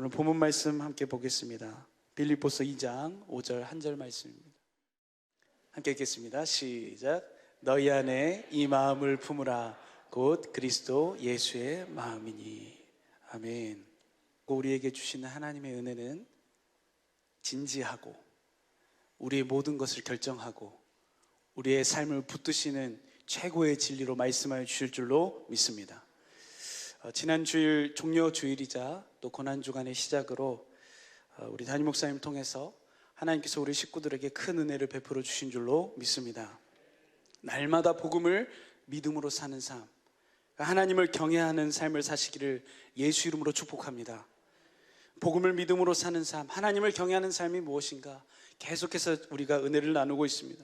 오늘 본문 말씀 함께 보겠습니다. 빌립보서 2장 5절 한 절 말씀입니다. 함께 읽겠습니다. 시작. 너희 안에 이 마음을 품으라. 곧 그리스도 예수의 마음이니. 아멘. 우리에게 주시는 하나님의 은혜는 진지하고 우리의 모든 것을 결정하고 우리의 삶을 붙드시는 최고의 진리로 말씀하여 주실 줄로 믿습니다. 지난 주일 종려 주일이자 또 고난주간의 시작으로 우리 담임 목사님 통해서 하나님께서 우리 식구들에게 큰 은혜를 베풀어 주신 줄로 믿습니다. 날마다 복음을 믿음으로 사는 삶, 하나님을 경외하는 삶을 사시기를 예수 이름으로 축복합니다. 복음을 믿음으로 사는 삶, 하나님을 경외하는 삶이 무엇인가 계속해서 우리가 은혜를 나누고 있습니다.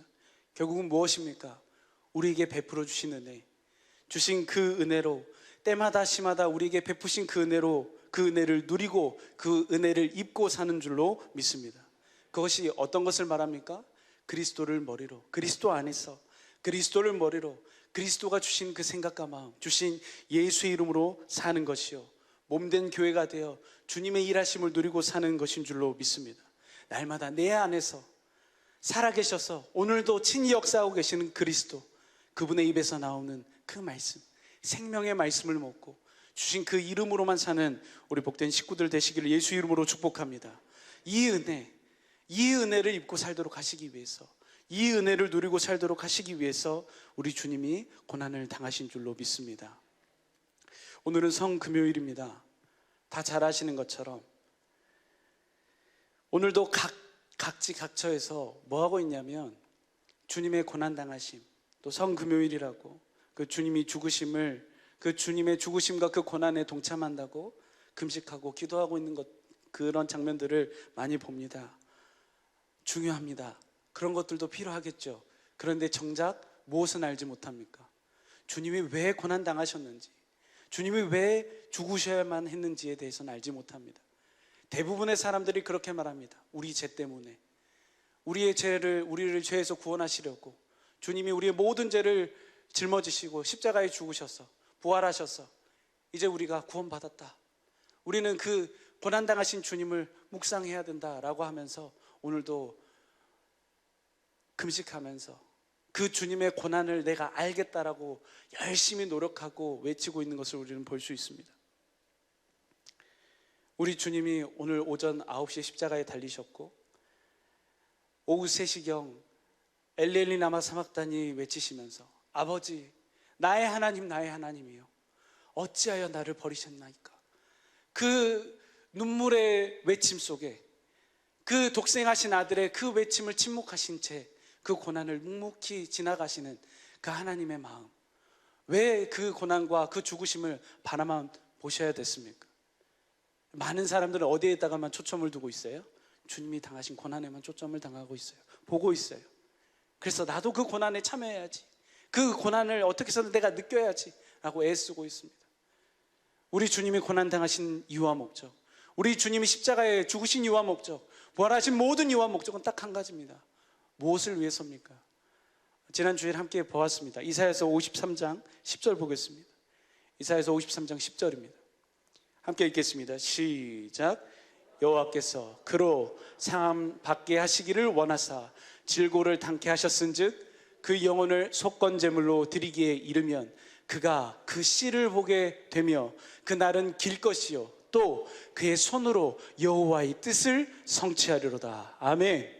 결국은 무엇입니까? 우리에게 베풀어 주신 은혜, 주신 그 은혜로 때마다 시마다 우리에게 베푸신 그 은혜로 그 은혜를 누리고 그 은혜를 입고 사는 줄로 믿습니다. 그것이 어떤 것을 말합니까? 그리스도를 머리로, 그리스도 안에서 그리스도를 머리로 그리스도가 주신 그 생각과 마음, 주신 예수의 이름으로 사는 것이요, 몸된 교회가 되어 주님의 일하심을 누리고 사는 것인 줄로 믿습니다. 날마다 내 안에서 살아계셔서 오늘도 친히 역사하고 계시는 그리스도, 그분의 입에서 나오는 그 말씀, 생명의 말씀을 먹고 주신 그 이름으로만 사는 우리 복된 식구들 되시기를 예수 이름으로 축복합니다. 이 은혜를 입고 살도록 하시기 위해서, 이 은혜를 누리고 살도록 하시기 위해서 우리 주님이 고난을 당하신 줄로 믿습니다. 오늘은 성금요일입니다. 다 잘 아시는 것처럼 오늘도 각지각처에서 뭐 하고 있냐면 주님의 고난 당하심, 또 성금요일이라고 그 주님이 죽으심을, 그 주님의 죽으심과 그 고난에 동참한다고 금식하고 기도하고 있는 것, 그런 장면들을 많이 봅니다. 중요합니다. 그런 것들도 필요하겠죠. 그런데 정작 무엇은 알지 못합니까? 주님이 왜 고난 당하셨는지, 주님이 왜 죽으셔야만 했는지에 대해서는 알지 못합니다. 대부분의 사람들이 그렇게 말합니다. 우리 죄 때문에, 우리를 죄에서 구원하시려고 주님이 우리의 모든 죄를 짊어지시고 십자가에 죽으셔서 부활하셔서 이제 우리가 구원받았다, 우리는 그 고난당하신 주님을 묵상해야 된다라고 하면서 오늘도 금식하면서 그 주님의 고난을 내가 알겠다라고 열심히 노력하고 외치고 있는 것을 우리는 볼 수 있습니다. 우리 주님이 오늘 오전 9시에 십자가에 달리셨고 오후 3시경 엘리 라마 사막다니 외치시면서 아버지, 나의 하나님, 나의 하나님이요, 어찌하여 나를 버리셨나이까. 그 눈물의 외침 속에 그 독생하신 아들의 그 외침을 침묵하신 채 그 고난을 묵묵히 지나가시는 그 하나님의 마음, 왜 그 고난과 그 죽으심을 바라만 보셔야 됐습니까? 많은 사람들은 어디에다가만 초점을 두고 있어요? 주님이 당하신 고난에만 초점을 당하고 있어요. 보고 있어요. 그래서 나도 그 고난에 참여해야지, 그 고난을 어떻게 해서든 내가 느껴야지 라고 애쓰고 있습니다. 우리 주님이 고난 당하신 이유와 목적, 우리 주님이 십자가에 죽으신 이유와 목적, 부활하신 모든 이유와 목적은 딱 한 가지입니다. 무엇을 위해서입니까? 지난 주일 함께 보았습니다. 이사야서 53장 10절 보겠습니다. 이사야서 53장 10절입니다. 함께 읽겠습니다. 시작. 여호와께서 그로 상함 받게 하시기를 원하사 질고를 당케 하셨은즉 그 영혼을 속건제물로 드리기에 이르면 그가 그 씨를 보게 되며 그 날은 길 것이요 또 그의 손으로 여호와의 뜻을 성취하리로다. 아멘.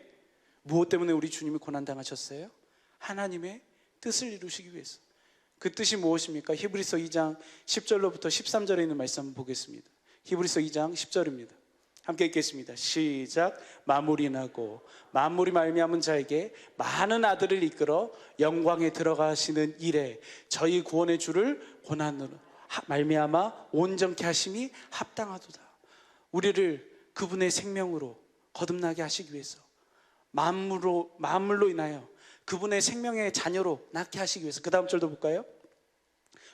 무엇 때문에 우리 주님이 고난당하셨어요? 하나님의 뜻을 이루시기 위해서. 그 뜻이 무엇입니까? 히브리서 2장 10절로부터 13절에 있는 말씀 한번 보겠습니다. 히브리서 2장 10절입니다. 함께 읽겠습니다. 시작. 만물이 나고 만물이 말미암은 자에게 많은 아들을 이끌어 영광에 들어가시는 일에 저희 구원의 주를 고난으로 말미암아 온전케 하심이 합당하도다. 우리를 그분의 생명으로 거듭나게 하시기 위해서, 만물로 인하여 그분의 생명의 자녀로 낳게 하시기 위해서. 그 다음 절도 볼까요?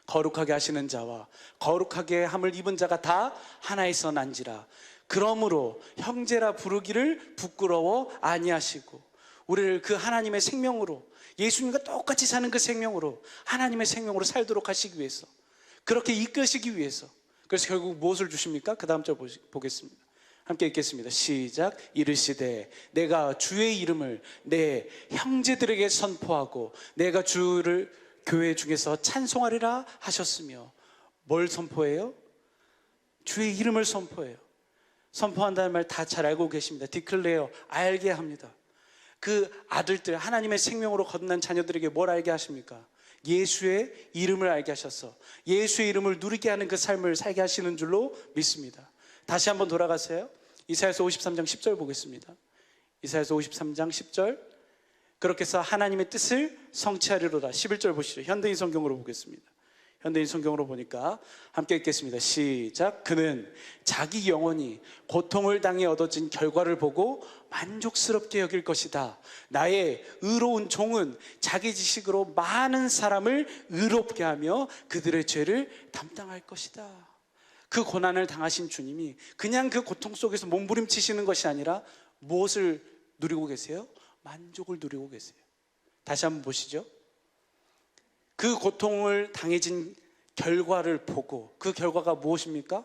거룩하게 하시는 자와 거룩하게 함을 입은 자가 다 하나에서 난지라. 그러므로 형제라 부르기를 부끄러워 아니하시고 우리를 그 하나님의 생명으로, 예수님과 똑같이 사는 그 생명으로, 하나님의 생명으로 살도록 하시기 위해서, 그렇게 이끄시기 위해서. 그래서 결국 무엇을 주십니까? 그 다음 절 보겠습니다. 함께 읽겠습니다. 시작. 이르시되 내가 주의 이름을 내 형제들에게 선포하고 내가 주를 교회 중에서 찬송하리라 하셨으며. 뭘 선포해요? 주의 이름을 선포해요. 선포한다는 말 다 잘 알고 계십니다. 디클레어, 알게 합니다. 그 아들들, 하나님의 생명으로 거듭난 자녀들에게 뭘 알게 하십니까? 예수의 이름을 알게 하셔서 예수의 이름을 누리게 하는 그 삶을 살게 하시는 줄로 믿습니다. 다시 한번 돌아가세요. 이사야서 53장 10절 보겠습니다. 이사야서 53장 10절. 그렇게 해서 하나님의 뜻을 성취하리로다. 11절 보시죠. 현대인 성경으로 보겠습니다. 현대인 성경으로 보니까 함께 읽겠습니다. 시작. 그는 자기 영혼이 고통을 당해 얻어진 결과를 보고 만족스럽게 여길 것이다. 나의 의로운 종은 자기 지식으로 많은 사람을 의롭게 하며 그들의 죄를 담당할 것이다. 그 고난을 당하신 주님이 그냥 그 고통 속에서 몸부림치시는 것이 아니라 무엇을 누리고 계세요? 만족을 누리고 계세요. 다시 한번 보시죠. 그 고통을 당해진 결과를 보고, 그 결과가 무엇입니까?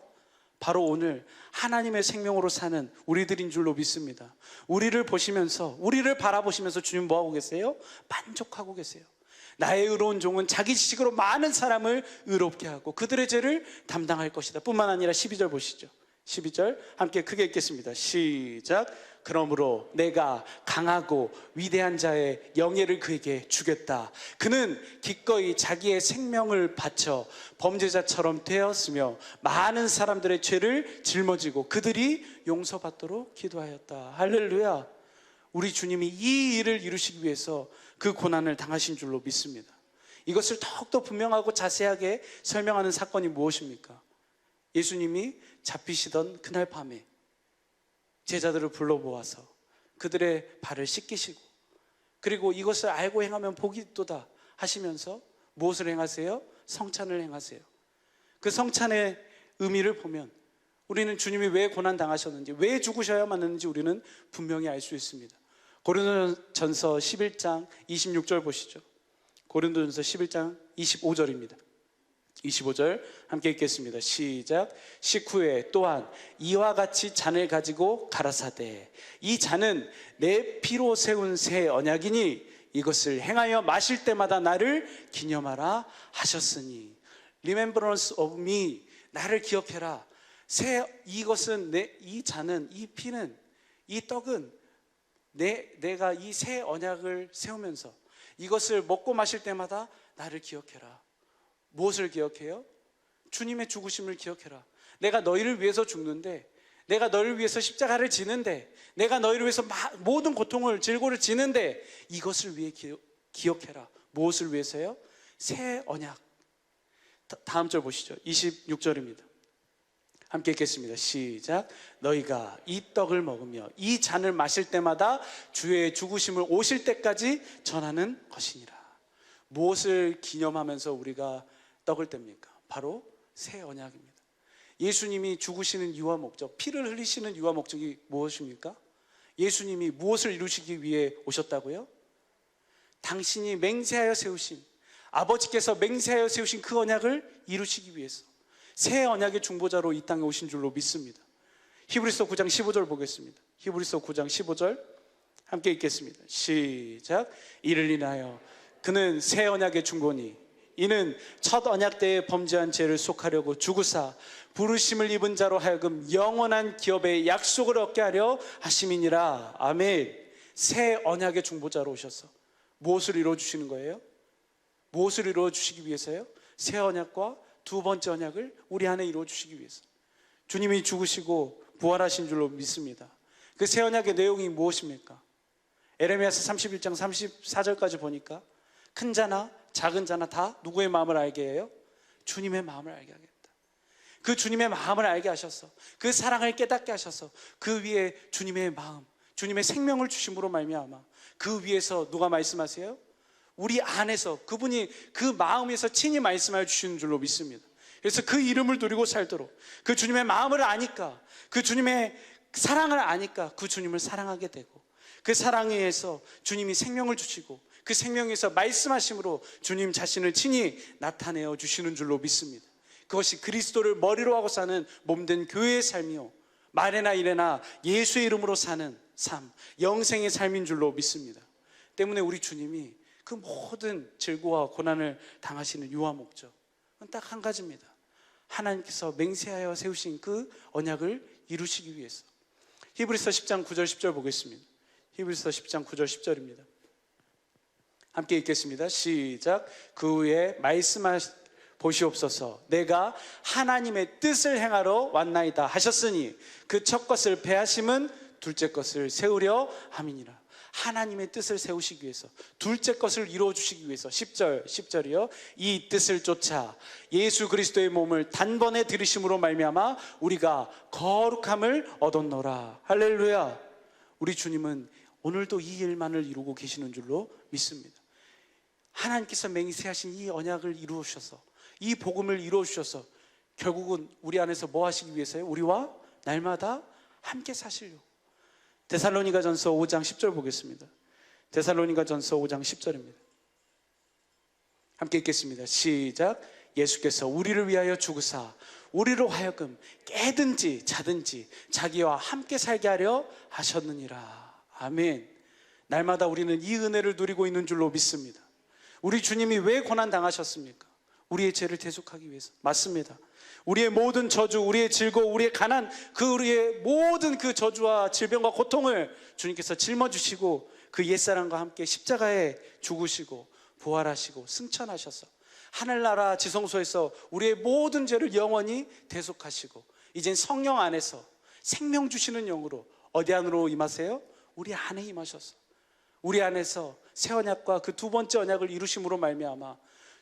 바로 오늘 하나님의 생명으로 사는 우리들인 줄로 믿습니다. 우리를 보시면서, 우리를 바라보시면서 주님 뭐하고 계세요? 만족하고 계세요. 나의 의로운 종은 자기 지식으로 많은 사람을 의롭게 하고 그들의 죄를 담당할 것이다. 뿐만 아니라 12절 보시죠. 12절 함께 크게 읽겠습니다. 시작. 그러므로 내가 강하고 위대한 자의 영예를 그에게 주겠다. 그는 기꺼이 자기의 생명을 바쳐 범죄자처럼 되었으며 많은 사람들의 죄를 짊어지고 그들이 용서받도록 기도하였다. 할렐루야. 우리 주님이 이 일을 이루시기 위해서 그 고난을 당하신 줄로 믿습니다. 이것을 더욱더 분명하고 자세하게 설명하는 사건이 무엇입니까? 예수님이 잡히시던 그날 밤에 제자들을 불러 모아서 그들의 발을 씻기시고, 그리고 이것을 알고 행하면 복이 있도다 하시면서 무엇을 행하세요? 성찬을 행하세요. 그 성찬의 의미를 보면 우리는 주님이 왜 고난 당하셨는지, 왜 죽으셔야만 했는지 우리는 분명히 알 수 있습니다. 고린도전서 11장 26절 보시죠. 고린도전서 11장 25절입니다. 25절 함께 읽겠습니다. 시작. 식후에 또한 이와 같이 잔을 가지고 가라사대 이 잔은 내 피로 세운 새 언약이니 이것을 행하여 마실 때마다 나를 기념하라 하셨으니. Remembrance of me, 나를 기억해라. 이것은 이 잔은, 이 피는, 이 떡은 내가 이 새 언약을 세우면서 이것을 먹고 마실 때마다 나를 기억해라. 무엇을 기억해요? 주님의 죽으심을 기억해라. 내가 너희를 위해서 죽는데, 내가 너희를 위해서 십자가를 지는데, 내가 너희를 위해서 모든 고통을, 질고를 지는데 이것을 위해 기억해라. 무엇을 위해서요? 새 언약. 다음 절 보시죠. 26절입니다. 함께 읽겠습니다. 시작. 너희가 이 떡을 먹으며 이 잔을 마실 때마다 주의 죽으심을 오실 때까지 전하는 것이니라. 무엇을 기념하면서 우리가 떡을 뗍니까? 바로 새 언약입니다. 예수님이 죽으시는 이유와 목적, 피를 흘리시는 이유와 목적이 무엇입니까? 예수님이 무엇을 이루시기 위해 오셨다고요? 당신이 맹세하여 세우신, 아버지께서 맹세하여 세우신 그 언약을 이루시기 위해서 새 언약의 중보자로 이 땅에 오신 줄로 믿습니다. 히브리서 9장 15절 보겠습니다. 히브리서 9장 15절 함께 읽겠습니다. 시작. 이를 인하여 그는 새 언약의 중보니 이는 첫 언약 때에 범죄한 죄를 속하려고 죽으사 부르심을 입은 자로 하여금 영원한 기업의 약속을 얻게 하려 하심이니라. 아멘. 새 언약의 중보자로 오셔서 무엇을 이루어주시는 거예요? 무엇을 이루어주시기 위해서요? 새 언약과 두 번째 언약을 우리 안에 이루어주시기 위해서 주님이 죽으시고 부활하신 줄로 믿습니다. 그 새 언약의 내용이 무엇입니까? 에레미야서 31장 34절까지 보니까 큰 자나 작은 자나 다 누구의 마음을 알게 해요? 주님의 마음을 알게 하겠다. 그 주님의 마음을 알게 하셔서 그 사랑을 깨닫게 하셔서 그 위에 주님의 마음, 주님의 생명을 주심으로 말미암아 그 위에서 누가 말씀하세요? 우리 안에서 그분이 그 마음에서 친히 말씀하여 주시는 줄로 믿습니다. 그래서 그 이름을 누리고 살도록, 그 주님의 마음을 아니까, 그 주님의 사랑을 아니까 그 주님을 사랑하게 되고, 그 사랑에 의해서 주님이 생명을 주시고 그 생명에서 말씀하심으로 주님 자신을 친히 나타내어 주시는 줄로 믿습니다. 그것이 그리스도를 머리로 하고 사는 몸된 교회의 삶이요, 말에나 이래나 예수의 이름으로 사는 삶, 영생의 삶인 줄로 믿습니다. 때문에 우리 주님이 그 모든 질고와 고난을 당하시는 유아 목적은 딱 한 가지입니다. 하나님께서 맹세하여 세우신 그 언약을 이루시기 위해서. 히브리서 10장 9절 10절 보겠습니다. 히브리서 10장 9절 10절입니다. 함께 읽겠습니다. 시작. 그 후에 보시옵소서, 내가 하나님의 뜻을 행하러 왔나이다 하셨으니 그 첫 것을 패하심은 둘째 것을 세우려 함이니라. 하나님의 뜻을 세우시기 위해서, 둘째 것을 이루어 주시기 위해서 10절이요. 이 뜻을 쫓아 예수 그리스도의 몸을 단번에 들이심으로 말미암아 우리가 거룩함을 얻었노라. 할렐루야. 우리 주님은 오늘도 이 일만을 이루고 계시는 줄로 믿습니다. 하나님께서 맹세하신 이 언약을 이루어 주셔서, 이 복음을 이루어 주셔서 결국은 우리 안에서 뭐 하시기 위해서요? 우리와 날마다 함께 사시려고. 데살로니가전서 5장 10절 보겠습니다. 데살로니가전서 5장 10절입니다. 함께 읽겠습니다. 시작. 예수께서 우리를 위하여 죽으사 우리로 하여금 깨든지 자든지 자기와 함께 살게 하려 하셨느니라. 아멘. 날마다 우리는 이 은혜를 누리고 있는 줄로 믿습니다. 우리 주님이 왜 고난 당하셨습니까? 우리의 죄를 대속하기 위해서. 맞습니다. 우리의 모든 저주, 우리의 즐거움, 우리의 가난, 우리의 모든 그 저주와 질병과 고통을 주님께서 짊어주시고 그 옛사람과 함께 십자가에 죽으시고 부활하시고 승천하셔서 하늘나라 지성소에서 우리의 모든 죄를 영원히 대속하시고 이젠 성령 안에서 생명 주시는 영으로 어디 안으로 임하세요? 우리 안에 임하셔서 우리 안에서 새 언약과 그 두 번째 언약을 이루심으로 말미암아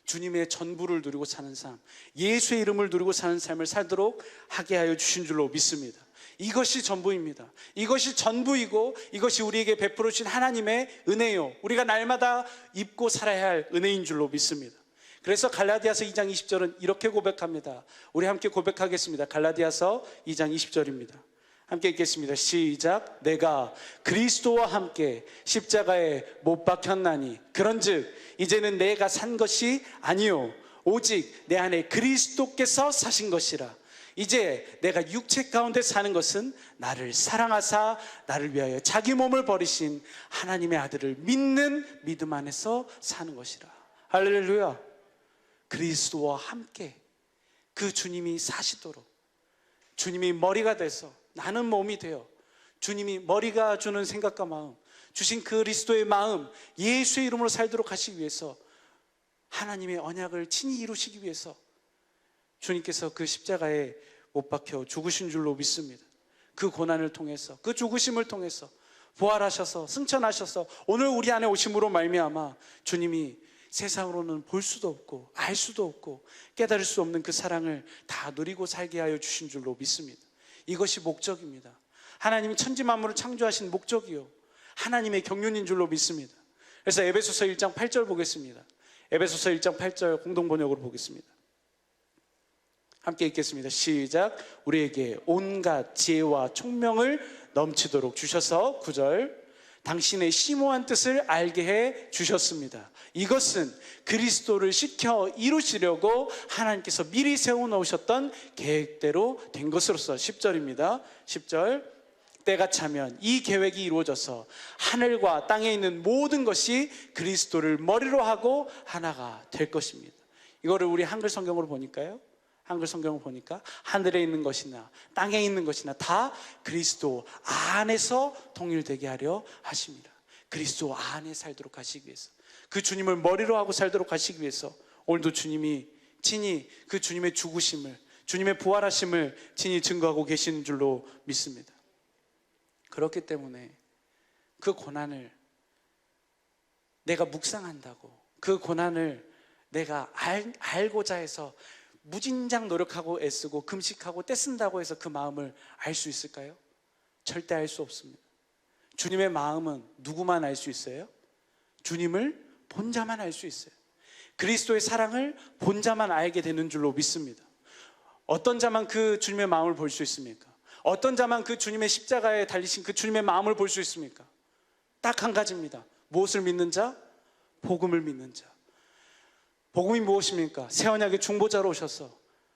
주님의 전부를 누리고 사는 삶, 예수의 이름을 누리고 사는 삶을 살도록 하게 하여 주신 줄로 믿습니다. 이것이 전부입니다. 이것이 전부이고 이것이 우리에게 베풀어 주신 하나님의 은혜요, 우리가 날마다 입고 살아야 할 은혜인 줄로 믿습니다. 그래서 갈라디아서 2장 20절은 이렇게 고백합니다. 우리 함께 고백하겠습니다. 갈라디아서 2장 20절입니다. 함께 읽겠습니다. 시작. 내가 그리스도와 함께 십자가에 못 박혔나니 그런즉 이제는 내가 산 것이 아니요 오직 내 안에 그리스도께서 사신 것이라. 이제 내가 육체 가운데 사는 것은 나를 사랑하사 나를 위하여 자기 몸을 버리신 하나님의 아들을 믿는 믿음 안에서 사는 것이라. 할렐루야. 그리스도와 함께 그 주님이 사시도록, 주님이 머리가 돼서 나는 몸이 되어 주님이 머리가 주는 생각과 마음, 주신 그리스도의 마음, 예수의 이름으로 살도록 하시기 위해서, 하나님의 언약을 친히 이루시기 위해서 주님께서 그 십자가에 못 박혀 죽으신 줄로 믿습니다. 그 고난을 통해서, 그 죽으심을 통해서 부활하셔서 승천하셔서 오늘 우리 안에 오심으로 말미암아 주님이 세상으로는 볼 수도 없고 알 수도 없고 깨달을 수 없는 그 사랑을 다 누리고 살게 하여 주신 줄로 믿습니다. 이것이 목적입니다. 하나님이 천지 만물을 창조하신 목적이요 하나님의 경륜인 줄로 믿습니다. 그래서 에베소서 1장 8절 보겠습니다. 에베소서 1장 8절 공동번역으로 보겠습니다. 함께 읽겠습니다. 시작. 우리에게 온갖 지혜와 총명을 넘치도록 주셔서 9절 당신의 심오한 뜻을 알게 해 주셨습니다. 이것은 그리스도를 시켜 이루시려고 하나님께서 미리 세워놓으셨던 계획대로 된 것으로서 10절입니다. 10절 때가 차면 이 계획이 이루어져서 하늘과 땅에 있는 모든 것이 그리스도를 머리로 하고 하나가 될 것입니다. 이거를 우리 한글 성경으로 보니까요, 한글 성경을 보니까 하늘에 있는 것이나 땅에 있는 것이나 다 그리스도 안에서 통일되게 하려 하십니다. 그리스도 안에 살도록 하시기 위해서, 그 주님을 머리로 하고 살도록 하시기 위해서 오늘도 주님이 친히 그 주님의 죽으심을, 주님의 부활하심을 친히 증거하고 계시는 줄로 믿습니다. 그렇기 때문에 그 고난을 내가 묵상한다고, 그 고난을 내가 알고자 해서 무진장 노력하고 애쓰고 금식하고 떼쓴다고 해서 그 마음을 알 수 있을까요? 절대 알 수 없습니다. 주님의 마음은 누구만 알 수 있어요? 주님을 본 자만 알 수 있어요. 그리스도의 사랑을 본 자만 알게 되는 줄로 믿습니다. 어떤 자만 그 주님의 마음을 볼 수 있습니까? 어떤 자만 그 주님의 십자가에 달리신 그 주님의 마음을 볼 수 있습니까? 딱 한 가지입니다. 무엇을 믿는 자? 복음을 믿는 자. 복음이 무엇입니까? 새 언약의 중보자로 오셔서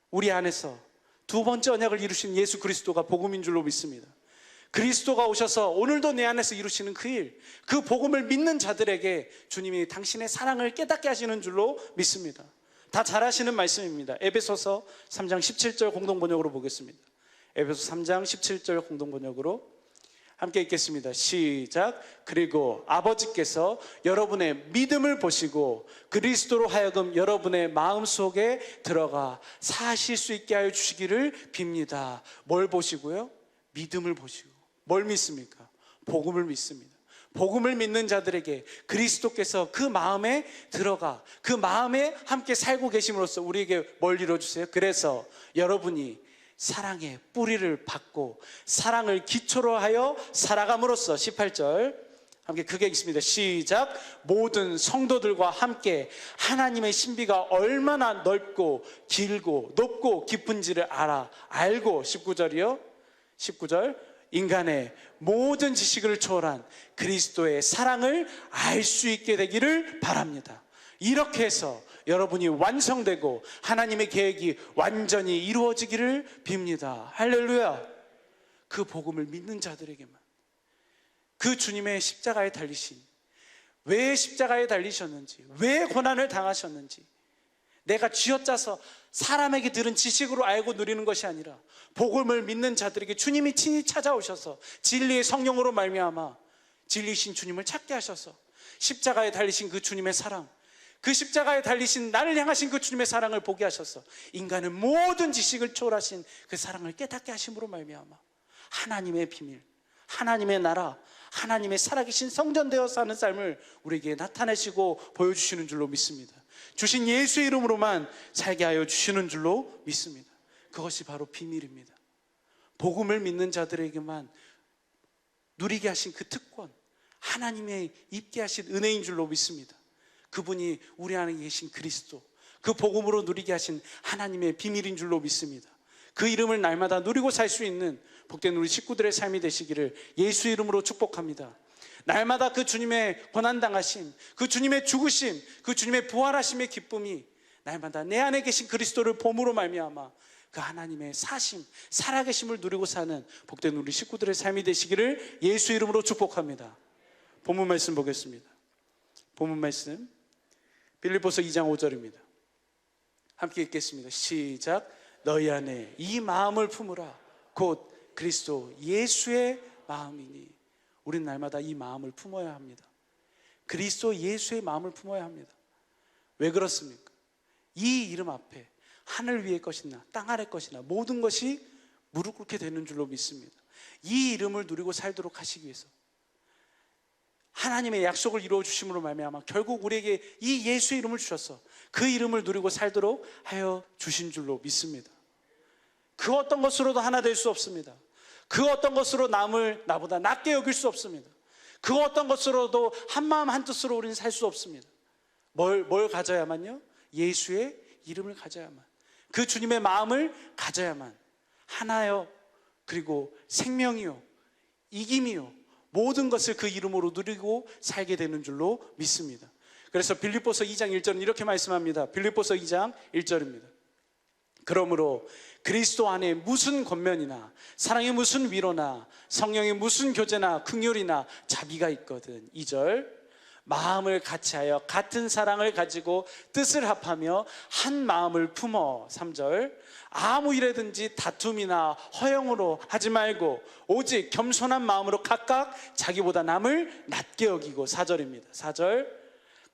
우리 안에서 두 번째 언약을 이루신 예수 그리스도가 복음인 줄로 믿습니다. 그리스도가 오셔서 오늘도 내 안에서 이루시는 그 일, 그 복음을 믿는 자들에게 주님이 당신의 사랑을 깨닫게 하시는 줄로 믿습니다. 다 잘 아시는 말씀입니다. 에베소서 3장 17절 공동번역으로 보겠습니다. 에베소 3장 17절 공동번역으로 함께 읽겠습니다. 시작. 그리고 아버지께서 여러분의 믿음을 보시고 그리스도로 하여금 여러분의 마음속에 들어가 사실 수 있게 하여 주시기를 빕니다. 뭘 보시고요? 믿음을 보시고. 뭘 믿습니까? 복음을 믿습니다. 복음을 믿는 자들에게 그리스도께서 그 마음에 들어가 그 마음에 함께 살고 계심으로써 우리에게 뭘 이뤄주세요? 그래서 여러분이 사랑의 뿌리를 받고 사랑을 기초로 하여 살아감으로써 18절 함께 크게 읽습니다. 시작. 모든 성도들과 함께 하나님의 신비가 얼마나 넓고 길고 높고 깊은지를 알고 19절이요 19절 인간의 모든 지식을 초월한 그리스도의 사랑을 알 수 있게 되기를 바랍니다. 이렇게 해서 여러분이 완성되고 하나님의 계획이 완전히 이루어지기를 빕니다. 할렐루야. 그 복음을 믿는 자들에게만, 그 주님의 십자가에 달리신, 왜 십자가에 달리셨는지, 왜 고난을 당하셨는지, 내가 쥐어짜서 사람에게 들은 지식으로 알고 누리는 것이 아니라 복음을 믿는 자들에게 주님이 친히 찾아오셔서 진리의 성령으로 말미암아 진리신 주님을 찾게 하셔서 십자가에 달리신 그 주님의 사랑, 그 십자가에 달리신 나를 향하신 그 주님의 사랑을 보게 하셔서 인간의 모든 지식을 초월하신 그 사랑을 깨닫게 하심으로 말미암아 하나님의 비밀, 하나님의 나라, 하나님의 살아계신 성전되어 사는 삶을 우리에게 나타내시고 보여주시는 줄로 믿습니다. 주신 예수의 이름으로만 살게 하여 주시는 줄로 믿습니다. 그것이 바로 비밀입니다. 복음을 믿는 자들에게만 누리게 하신 그 특권, 하나님의 입게 하신 은혜인 줄로 믿습니다. 그분이 우리 안에 계신 그리스도, 그 복음으로 누리게 하신 하나님의 비밀인 줄로 믿습니다. 그 이름을 날마다 누리고 살 수 있는 복된 우리 식구들의 삶이 되시기를 예수 이름으로 축복합니다. 날마다 그 주님의 고난당하심, 그 주님의 죽으심, 그 주님의 부활하심의 기쁨이 날마다 내 안에 계신 그리스도를 봄으로 말미암아 그 하나님의 사심, 살아계심을 누리고 사는 복된 우리 식구들의 삶이 되시기를 예수 이름으로 축복합니다. 본문 말씀 보겠습니다. 본문 말씀 빌립보서 2장 5절입니다. 함께 읽겠습니다. 시작. 너희 안에 이 마음을 품으라. 곧 그리스도 예수의 마음이니. 우리는 날마다 이 마음을 품어야 합니다. 그리스도 예수의 마음을 품어야 합니다. 왜 그렇습니까? 이 이름 앞에 하늘 위의 것이나 땅 아래 것이나 모든 것이 무릎 꿇게 되는 줄로 믿습니다. 이 이름을 누리고 살도록 하시기 위해서 하나님의 약속을 이루어 주심으로 말미암아 결국 우리에게 이 예수의 이름을 주셔서 그 이름을 누리고 살도록 하여 주신 줄로 믿습니다. 그 어떤 것으로도 하나 될 수 없습니다. 그 어떤 것으로 남을 나보다 낮게 여길 수 없습니다. 그 어떤 것으로도 한마음 한뜻으로 우리는 살 수 없습니다. 뭘 가져야만요? 예수의 이름을 가져야만, 그 주님의 마음을 가져야만 하나요, 그리고 생명이요, 이김이요, 모든 것을 그 이름으로 누리고 살게 되는 줄로 믿습니다. 그래서 빌립보서 2장 1절은 이렇게 말씀합니다. 빌립보서 2장 1절입니다. 그러므로 그리스도 안에 무슨 권면이나 사랑의 무슨 위로나 성령의 무슨 교제나 긍휼이나 자비가 있거든. 2절 마음을 같이하여 같은 사랑을 가지고 뜻을 합하며 한 마음을 품어. 3절 아무 일에든지 다툼이나 허영으로 하지 말고 오직 겸손한 마음으로 각각 자기보다 남을 낮게 여기고. 4절입니다. 4절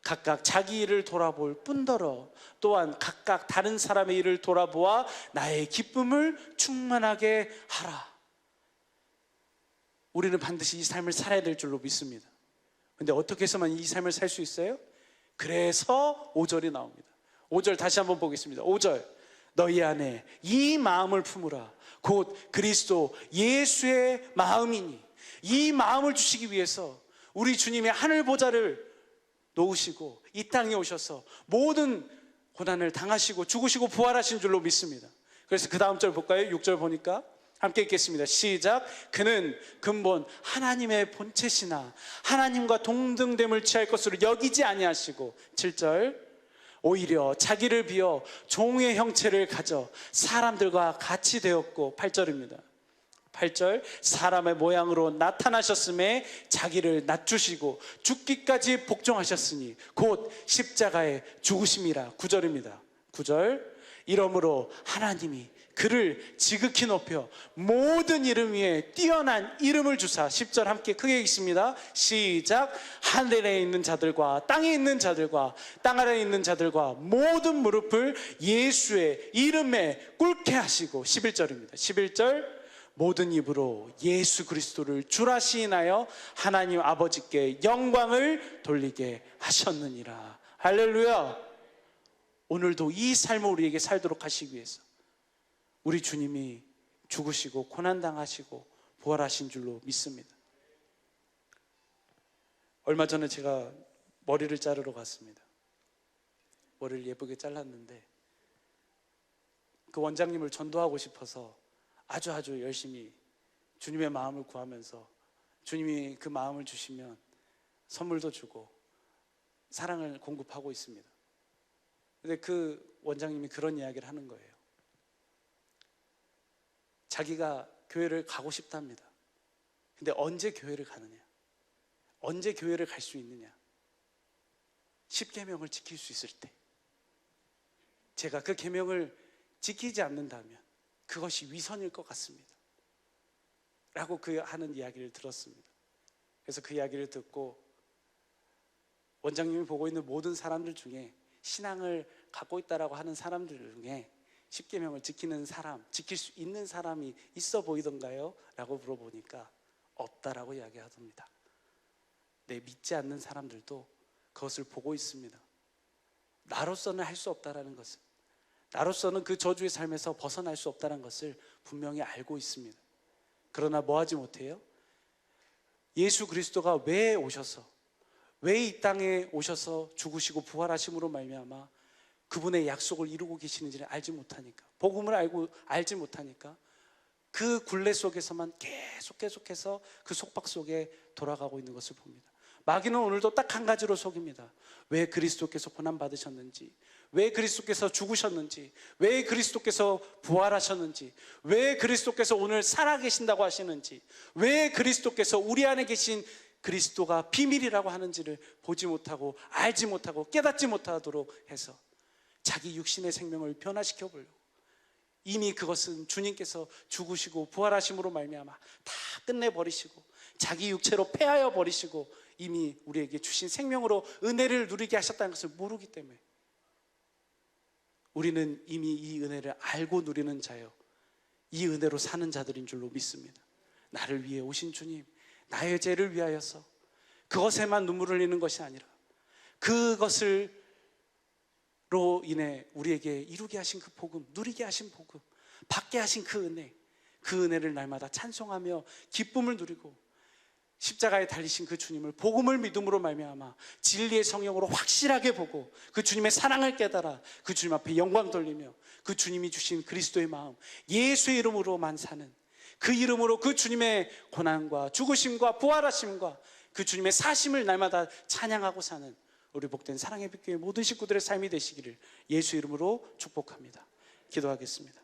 각각 자기 일을 돌아볼 뿐더러 또한 각각 다른 사람의 일을 돌아보아 나의 기쁨을 충만하게 하라. 우리는 반드시 이 삶을 살아야 될 줄로 믿습니다. 근데 어떻게 해서만 이 삶을 살 수 있어요? 그래서 5절이 나옵니다. 5절 다시 한번 보겠습니다. 5절 너희 안에 이 마음을 품으라. 곧 그리스도 예수의 마음이니. 이 마음을 주시기 위해서 우리 주님의 하늘 보좌를 놓으시고 이 땅에 오셔서 모든 고난을 당하시고 죽으시고 부활하신 줄로 믿습니다. 그래서 그 다음 절 볼까요? 6절 보니까 함께 읽겠습니다. 시작. 그는 근본 하나님의 본체시나 하나님과 동등됨을 취할 것으로 여기지 아니하시고. 7절 오히려 자기를 비워 종의 형체를 가져 사람들과 같이 되었고, 8절입니다. 8절, 사람의 모양으로 나타나셨음에 자기를 낮추시고 죽기까지 복종하셨으니 곧 십자가에 죽으심이라. 9절입니다. 9절, 이러므로 하나님이 그를 지극히 높여 모든 이름 위에 뛰어난 이름을 주사. 10절 함께 크게 읽습니다. 시작. 하늘에 있는 자들과 땅에 있는 자들과 땅 아래에 있는 자들과 모든 무릎을 예수의 이름에 꿇게 하시고. 11절입니다. 11절, 모든 입으로 예수 그리스도를 주라 시인하여 하나님 아버지께 영광을 돌리게 하셨느니라. 할렐루야. 오늘도 이 삶을 우리에게 살도록 하시기 위해서 우리 주님이 죽으시고 고난당하시고 부활하신 줄로 믿습니다. 얼마 전에 제가 머리를 자르러 갔습니다. 머리를 예쁘게 잘랐는데 그 원장님을 전도하고 싶어서 아주 열심히 주님의 마음을 구하면서, 주님이 그 마음을 주시면 선물도 주고 사랑을 공급하고 있습니다. 근데 그 원장님이 그런 이야기를 하는 거예요. 자기가 교회를 가고 싶답니다. 근데 언제 교회를 가느냐? 언제 교회를 갈 수 있느냐? 10계명을 지킬 수 있을 때. 제가 그 계명을 지키지 않는다면 그것이 위선일 것 같습니다 라고 그 하는 이야기를 들었습니다. 그래서 그 이야기를 듣고 원장님이 보고 있는 모든 사람들 중에 신앙을 갖고 있다라고 하는 사람들 중에 10계명을 지키는 사람, 지킬 수 있는 사람이 있어 보이던가요? 라고 물어보니까 없다라고 이야기하답니다. 네, 믿지 않는 사람들도 그것을 보고 있습니다. 나로서는 할 수 없다라는 것을, 나로서는 그 저주의 삶에서 벗어날 수 없다는 것을 분명히 알고 있습니다. 그러나 뭐 하지 못해요? 예수 그리스도가 왜 오셔서, 왜 이 땅에 오셔서 죽으시고 부활하심으로 말미암아 그분의 약속을 이루고 계시는지를 알지 못하니까, 복음을 알지 못하니까 그 굴레 속에서만 계속해서 그 속박 속에 돌아가고 있는 것을 봅니다. 마귀는 오늘도 딱 한 가지로 속입니다. 왜 그리스도께서 고난받으셨는지, 왜 그리스도께서 죽으셨는지, 왜 그리스도께서 부활하셨는지, 왜 그리스도께서 오늘 살아계신다고 하시는지, 왜 그리스도께서 우리 안에 계신 그리스도가 비밀이라고 하는지를 보지 못하고 알지 못하고 깨닫지 못하도록 해서 자기 육신의 생명을 변화시켜 보려고, 이미 그것은 주님께서 죽으시고 부활하심으로 말미암아 다 끝내버리시고 자기 육체로 패하여 버리시고 이미 우리에게 주신 생명으로 은혜를 누리게 하셨다는 것을 모르기 때문에, 우리는 이미 이 은혜를 알고 누리는 자요, 이 은혜로 사는 자들인 줄로 믿습니다. 나를 위해 오신 주님, 나의 죄를 위하여서 그것에만 눈물을 흘리는 것이 아니라 그것을 로 인해 우리에게 이루게 하신 그 복음, 누리게 하신 복음, 받게 하신 그 은혜, 그 은혜를 날마다 찬송하며 기쁨을 누리고 십자가에 달리신 그 주님을, 복음을 믿음으로 말미암아 진리의 성령으로 확실하게 보고 그 주님의 사랑을 깨달아 그 주님 앞에 영광 돌리며 그 주님이 주신 그리스도의 마음, 예수의 이름으로만 사는, 그 이름으로 그 주님의 고난과 죽으심과 부활하심과 그 주님의 사심을 날마다 찬양하고 사는 우리 복된 사랑의 빛교회 모든 식구들의 삶이 되시기를 예수 이름으로 축복합니다. 기도하겠습니다.